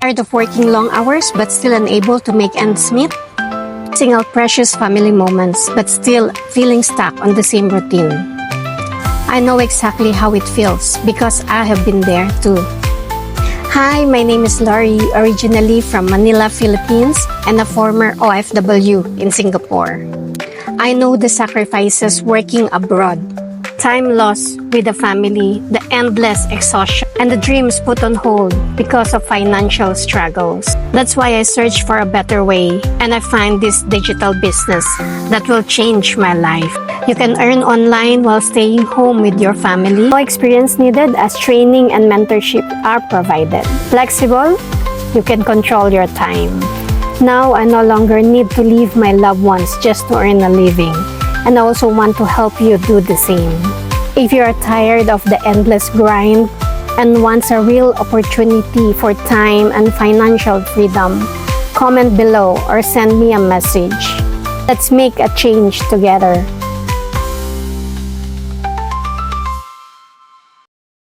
Tired of working long hours but still unable to make ends meet? Missing out precious family moments but still feeling stuck on the same routine? I know exactly how it feels because I have been there too. Hi, my name is Laurie, originally from Manila, Philippines, and a former OFW in Singapore. I know the sacrifices working abroad, time lost with the family, the endless exhaustion, and the dreams put on hold because of financial struggles. That's why I searched for a better way, and I find this digital business that will change my life. You can earn online while staying home with your family. No experience needed as training and mentorship are provided. Flexible, you can control your time. Now, I no longer need to leave my loved ones just to earn a living. And I also want to help you do the same. If you are tired of the endless grind and wants a real opportunity for time and financial freedom, comment below or send me a message. Let's make a change together.